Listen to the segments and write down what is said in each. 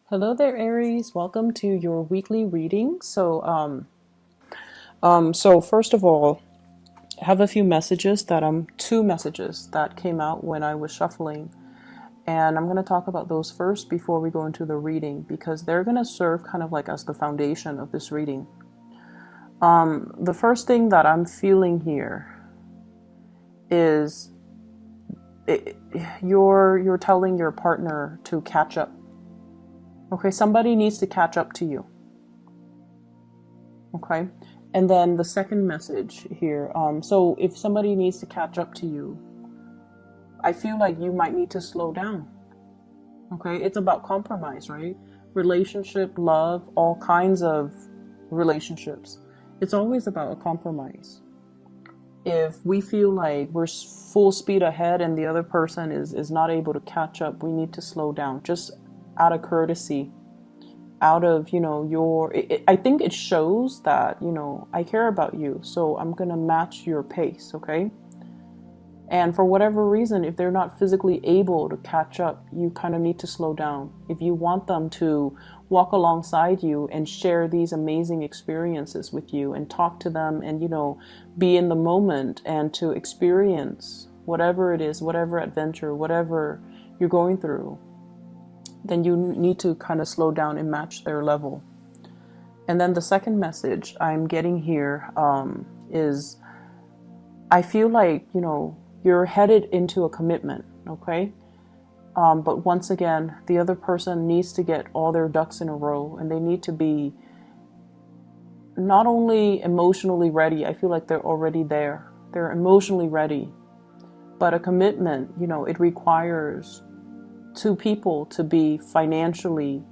Hello there, Aries. Welcome to your weekly reading. So first of all, I have a few messages two messages that came out when I was shuffling, and I'm going to talk about those first before we go into the reading because they're going to serve kind of like as the foundation of this reading. The first thing that I'm feeling here is you're telling your partner to catch up. Okay, somebody needs to catch up to you. Okay. And then the second message here. So if somebody needs to catch up to you, I feel like you might need to slow down. Okay. It's about compromise, right? Relationship, love, all kinds of relationships. It's always about a compromise. If we feel like we're full speed ahead and the other person is not able to catch up, we need to slow down just out of courtesy, out of I think it shows that I care about you, so I'm gonna match your pace. Okay. And for whatever reason, if they're not physically able to catch up, you kind of need to slow down if you want them to walk alongside you and share these amazing experiences with you and talk to them and be in the moment and to experience whatever it is, whatever adventure, whatever you're going through. Then you need to kind of slow down and match their level. And then the second message I'm getting here is I feel like, you're headed into a commitment, okay? But once again, the other person needs to get all their ducks in a row and they need to be not only emotionally ready, I feel like they're already there. They're emotionally ready. But a commitment, it requires two people to be financially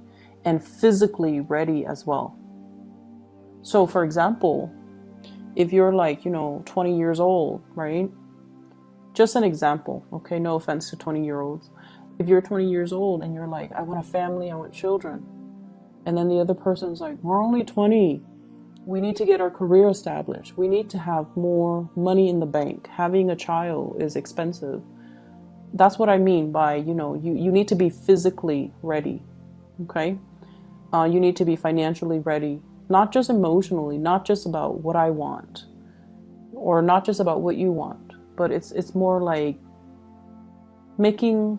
and physically ready as well. So for example, if you're like 20 years old, right? Just an example, okay? No offense to 20-year-olds. If you're 20 years old and you're like, I want a family, I want children, and then the other person's like, we're only 20, we need to get our career established, we need to have more money in the bank, having a child is expensive. That's what I mean by, you need to be physically ready, okay? You need to be financially ready, not just emotionally, not just about what I want, or not just about what you want, but it's more like making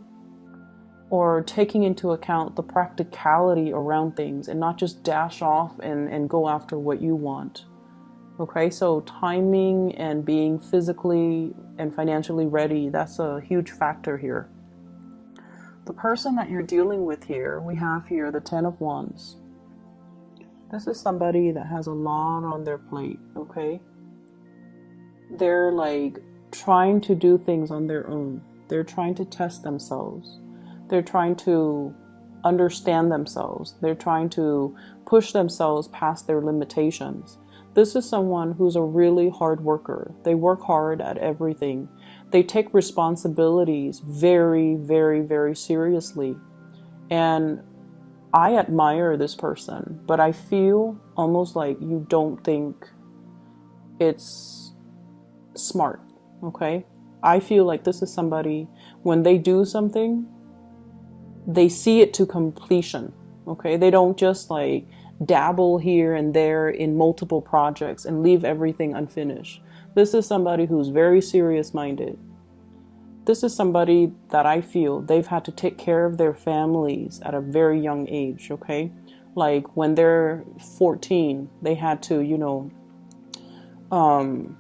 or taking into account the practicality around things and not just dash off and go after what you want. Okay, so timing and being physically and financially ready, that's a huge factor here. The person that you're dealing with here, we have here the Ten of Wands. This is somebody that has a lot on their plate, okay? They're like trying to do things on their own. They're trying to test themselves. They're trying to understand themselves. They're trying to push themselves past their limitations. This is someone who's a really hard worker. They work hard at everything. They take responsibilities very, very, very seriously. And I admire this person, but I feel almost like you don't think it's smart, okay? I feel like this is somebody, when they do something, they see it to completion, okay? They don't just like dabble here and there in multiple projects and leave everything unfinished. This is somebody who's very serious minded. This is somebody that I feel they've had to take care of their families at a very young age, okay? Like when they're 14, they had to,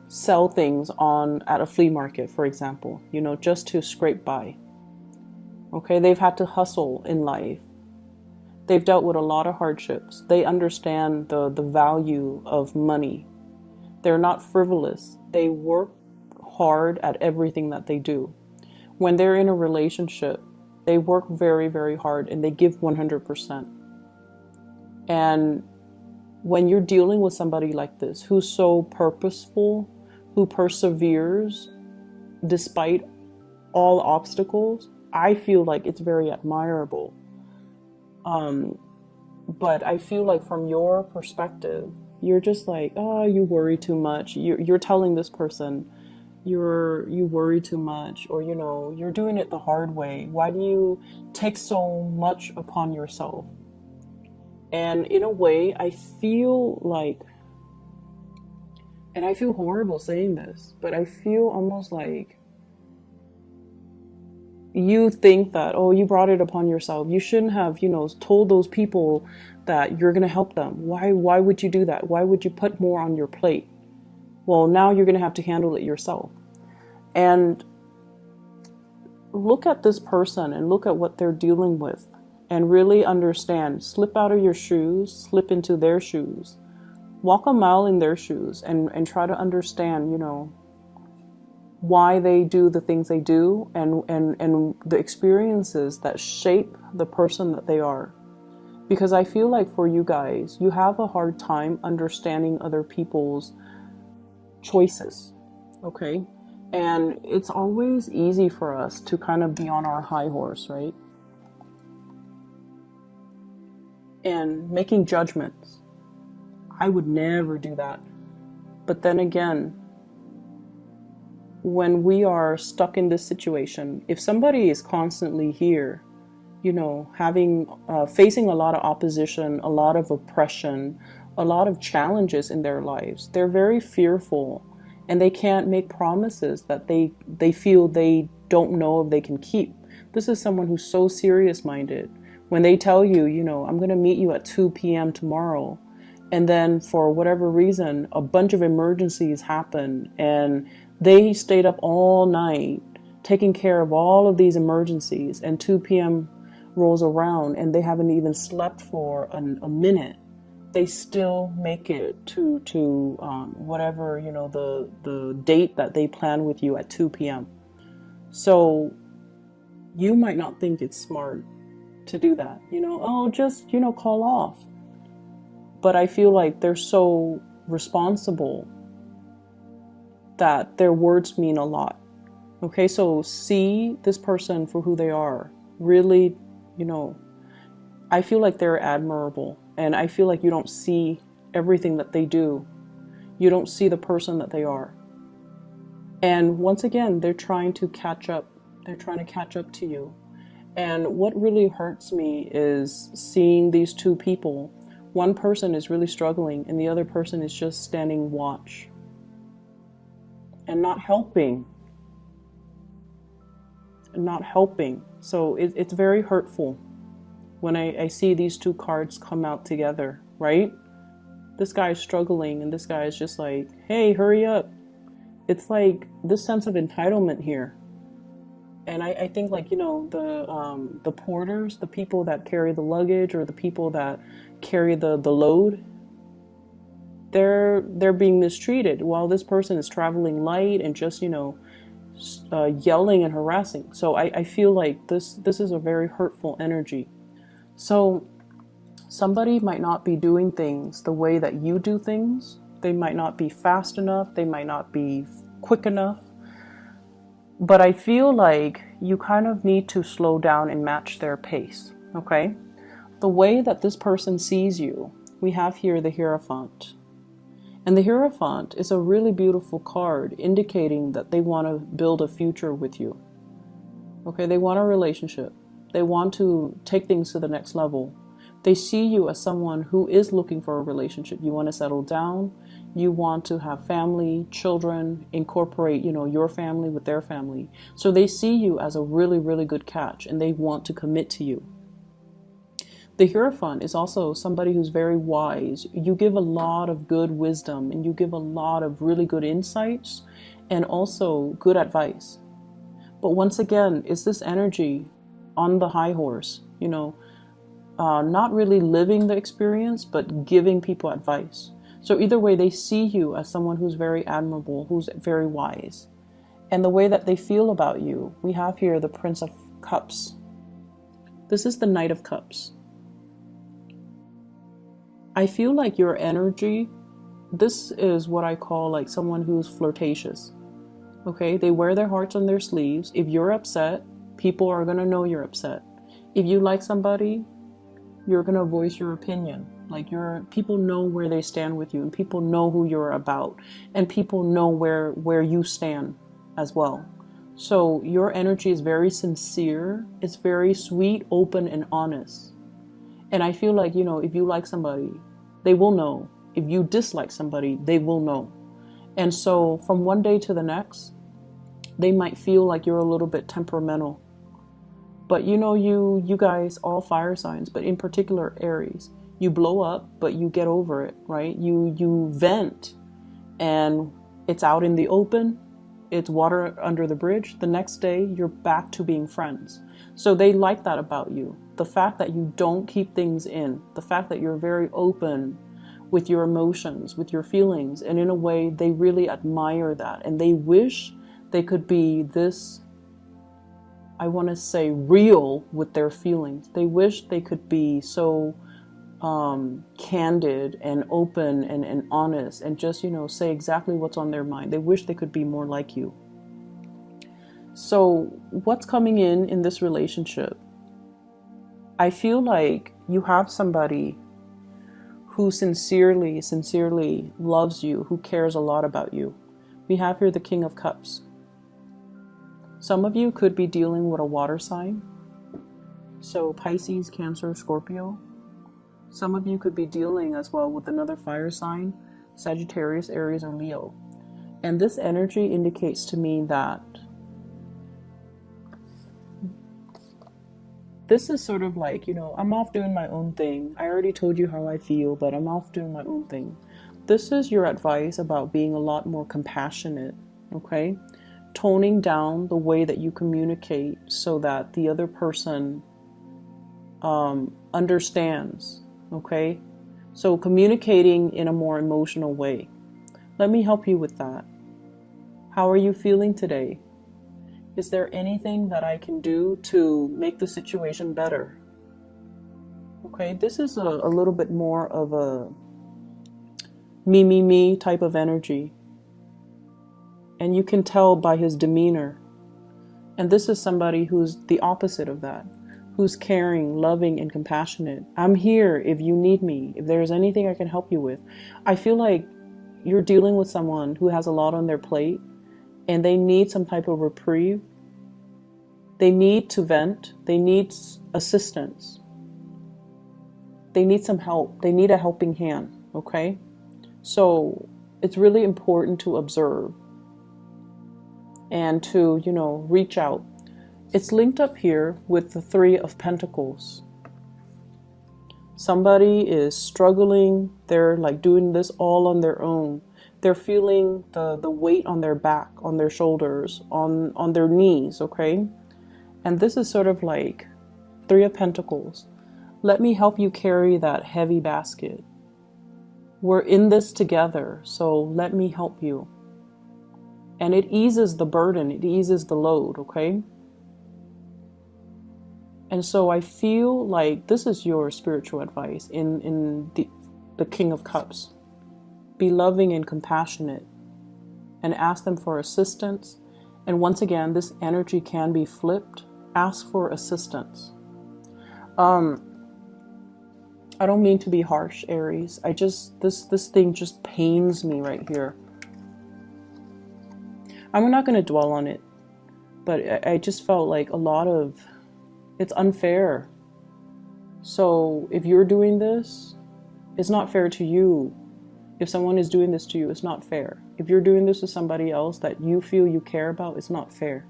sell things at a flea market, for example, just to scrape by. Okay, they've had to hustle in life. They've dealt with a lot of hardships. They understand the value of money. They're not frivolous. They work hard at everything that they do. When they're in a relationship, they work very, very hard and they give 100%. And when you're dealing with somebody like this, who's so purposeful, who perseveres despite all obstacles, I feel like it's very admirable. But I feel like from your perspective, you're just like, oh, you worry too much. You're telling this person, you worry too much, or you're doing it the hard way. Why do you take so much upon yourself? And in a way, I feel like, and I feel horrible saying this, but I feel almost like you think that, oh, you brought it upon yourself. You shouldn't have, told those people that you're going to help them. Why would you do that? Why would you put more on your plate? Well, now you're going to have to handle it yourself. And look at this person and look at what they're dealing with and really understand. Slip out of your shoes, slip into their shoes, walk a mile in their shoes, and try to understand, why they do the things they do, and the experiences that shape the person that they are. Because I feel like for you guys, you have a hard time understanding other people's choices, okay? And it's always easy for us to kind of be on our high horse, right? And making judgments. I would never do that. But then again, when we are stuck in this situation, if somebody is constantly here, having facing a lot of opposition, a lot of oppression, a lot of challenges in their lives, they're very fearful, and they can't make promises that they feel they don't know if they can keep. This is someone who's so serious-minded. When they tell you, I'm going to meet you at 2 p.m. tomorrow, and then for whatever reason, a bunch of emergencies happen, and they stayed up all night taking care of all of these emergencies, and 2 p.m. rolls around and they haven't even slept for a minute. They still make it to whatever, the date that they plan with you at 2 p.m. So you might not think it's smart to do that, just, call off. But I feel like they're so responsible that their words mean a lot. Okay, so see this person for who they are. Really, I feel like they're admirable, and I feel like you don't see everything that they do. You don't see the person that they are. And once again, they're trying to catch up. They're trying to catch up to you. And what really hurts me is seeing these two people. One person is really struggling, and the other person is just standing watch and not helping. So it's very hurtful when I see these two cards come out together, right? This guy is struggling, and this guy is just like, hey, hurry up. It's like this sense of entitlement here. And I think, like, the porters, the people that carry the luggage, or the people that carry the load, they're being mistreated while this person is traveling light and just, yelling and harassing. So I feel like this is a very hurtful energy. So somebody might not be doing things the way that you do things. They might not be fast enough. They might not be quick enough. But I feel like you kind of need to slow down and match their pace, okay? The way that this person sees you, we have here the Hierophant. And the Hierophant is a really beautiful card indicating that they want to build a future with you. Okay, they want a relationship. They want to take things to the next level. They see you as someone who is looking for a relationship. You want to settle down. You want to have family, children, incorporate, your family with their family. So they see you as a really, really good catch, and they want to commit to you. The Hierophant is also somebody who's very wise. You give a lot of good wisdom, and you give a lot of really good insights, and also good advice. But once again, it's this energy on the high horse, not really living the experience, but giving people advice. So either way, they see you as someone who's very admirable, who's very wise. And the way that they feel about you, we have here the Prince of Cups. This is the Knight of Cups. I feel like your energy, this is what I call like someone who's flirtatious. Okay, they wear their hearts on their sleeves. If you're upset, people are going to know you're upset. If you like somebody, you're going to voice your opinion. Like people know where they stand with you, and people know who you're about, and people know where you stand as well. So your energy is very sincere. It's very sweet, open, and honest. And I feel like, if you like somebody, they will know. If you dislike somebody, they will know. And so from one day to the next, they might feel like you're a little bit temperamental. But you guys, all fire signs, but in particular Aries, you blow up, but you get over it, right? You vent, and it's out in the open. It's water under the bridge. The next day, you're back to being friends. So they like that about you. The fact that you don't keep things in, the fact that you're very open with your emotions, with your feelings, and in a way, they really admire that. And they wish they could be this, I want to say, real with their feelings. They wish they could be so candid and open and honest and just, say exactly what's on their mind. They wish they could be more like you. So what's coming in this relationship? I feel like you have somebody who sincerely loves you, who cares a lot about you. We have here the King of Cups. Some of you could be dealing with a water sign. So Pisces, Cancer, Scorpio. Some of you could be dealing as well with another fire sign, Sagittarius, Aries, or Leo. And this energy indicates to me that this is sort of like, I'm off doing my own thing. I already told you how I feel, but I'm off doing my own thing. This is your advice about being a lot more compassionate, okay? Toning down the way that you communicate so that the other person understands, okay? So communicating in a more emotional way. Let me help you with that. How are you feeling today? Is there anything that I can do to make the situation better? Okay, this is a little bit more of a me type of energy. And you can tell by his demeanor. And this is somebody who's the opposite of that, who's caring, loving, and compassionate. I'm here if you need me, if there's anything I can help you with. I feel like you're dealing with someone who has a lot on their plate and they need some type of reprieve. They need to vent. They need assistance. They need some help. They need a helping hand, okay? So it's really important to observe and to, reach out. It's linked up here with the Three of Pentacles. Somebody is struggling. They're like doing this all on their own. They're feeling the weight on their back, on their shoulders, on their knees, okay? And this is sort of like Three of Pentacles. Let me help you carry that heavy basket. We're in this together, so let me help you. And it eases the burden, it eases the load, okay? And so I feel like this is your spiritual advice in the King of Cups. Be loving and compassionate and ask them for assistance. And once again, this energy can be flipped. Ask for assistance. I don't mean to be harsh, Aries. This thing just pains me right here. I'm not going to dwell on it, but I just felt like it's unfair. So if you're doing this, it's not fair to you. If someone is doing this to you, it's not fair. If you're doing this to somebody else that you feel you care about, it's not fair.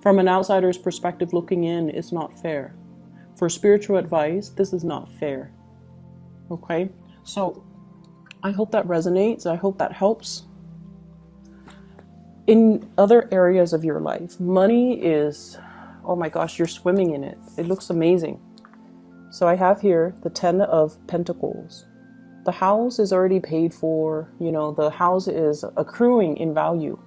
From an outsider's perspective looking in, it's not fair. For spiritual advice, this is not fair. Okay? So I hope that resonates. I hope that helps. In other areas of your life, money is, oh my gosh, you're swimming in it. It looks amazing. So I have here the Ten of Pentacles. The house is already paid for. The house is accruing in value.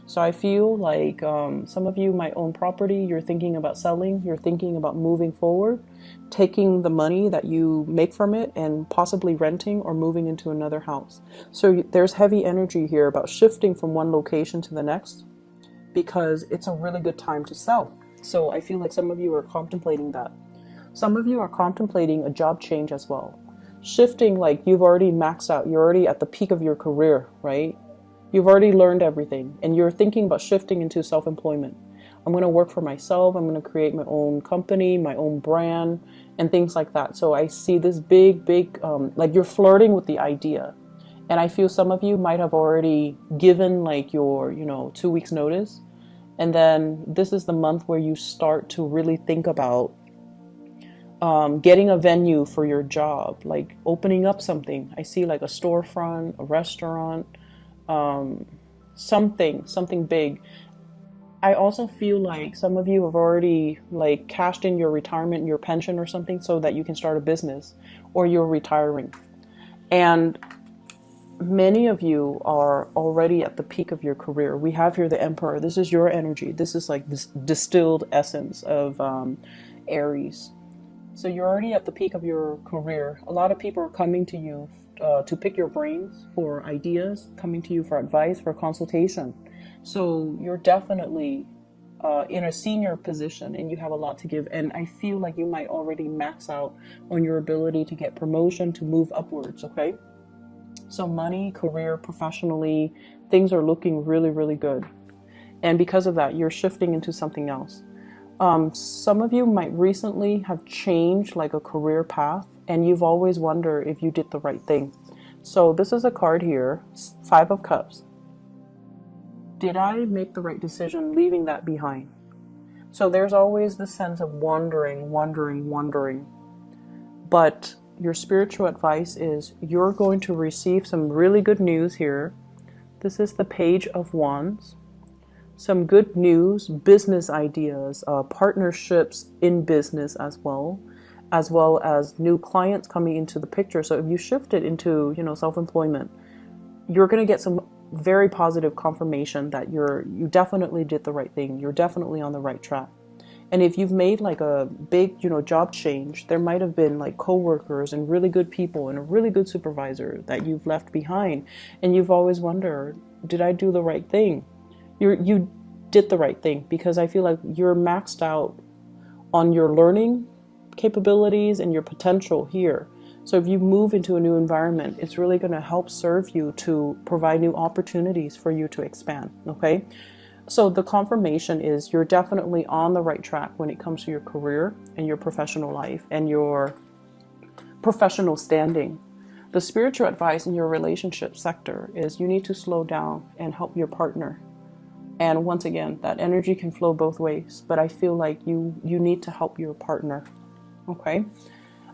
So I feel like some of you might own property. You're thinking about selling. You're thinking about moving forward, taking the money that you make from it and possibly renting or moving into another house. So there's heavy energy here about shifting from one location to the next because it's a really good time to sell. So I feel like some of you are contemplating that. Some of you are contemplating a job change as well. Shifting, like you've already maxed out. You're already at the peak of your career, right? You've already learned everything and you're thinking about shifting into self-employment. I'm going to work for myself. I'm going to create my own company, my own brand, and things like that. So I see this big, like you're flirting with the idea. And I feel some of you might have already given like your, 2 weeks notice. And then this is the month where you start to really think about getting a venue for your job, like opening up something. I see like a storefront, a restaurant, something big. I also feel like some of you have already like cashed in your retirement, your pension or something so that you can start a business, or you're retiring. And many of you are already at the peak of your career. We have here the Emperor. This is your energy. This is like this distilled essence of Aries. So you're already at the peak of your career. A lot of people are coming to you to pick your brains for ideas, coming to you for advice, for consultation. So you're definitely in a senior position and you have a lot to give. And I feel like you might already max out on your ability to get promotion, to move upwards, okay? So money, career, professionally, things are looking really, really good. And because of that, you're shifting into something else. Some of you might recently have changed like a career path, and you've always wondered if you did the right thing. So this is a card here, 5 of Cups. Did I make the right decision leaving that behind? So there's always this sense of wondering. But your spiritual advice is you're going to receive some really good news here. This is the Page of Wands. Some good news, business ideas, partnerships in business as well as new clients coming into the picture. So if you shift it into, self-employment, you're going to get some very positive confirmation that you definitely did the right thing. You're definitely on the right track. And if you've made like a big, job change, there might have been like coworkers and really good people and a really good supervisor that you've left behind. And you've always wondered, did I do the right thing? You did the right thing, because I feel like you're maxed out on your learning capabilities and your potential here. So if you move into a new environment, it's really going to help serve you to provide new opportunities for you to expand. Okay. So the confirmation is you're definitely on the right track when it comes to your career and your professional life and your professional standing. The spiritual advice in your relationship sector is you need to slow down and help your partner. And once again, that energy can flow both ways, but I feel like you need to help your partner. Okay.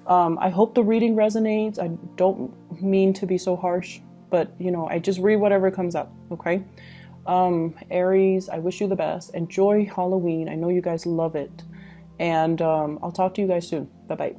I hope the reading resonates. I don't mean to be so harsh, but I just read whatever comes up. Okay. Aries, I wish you the best. Enjoy Halloween. I know you guys love it. And I'll talk to you guys soon. Bye-bye.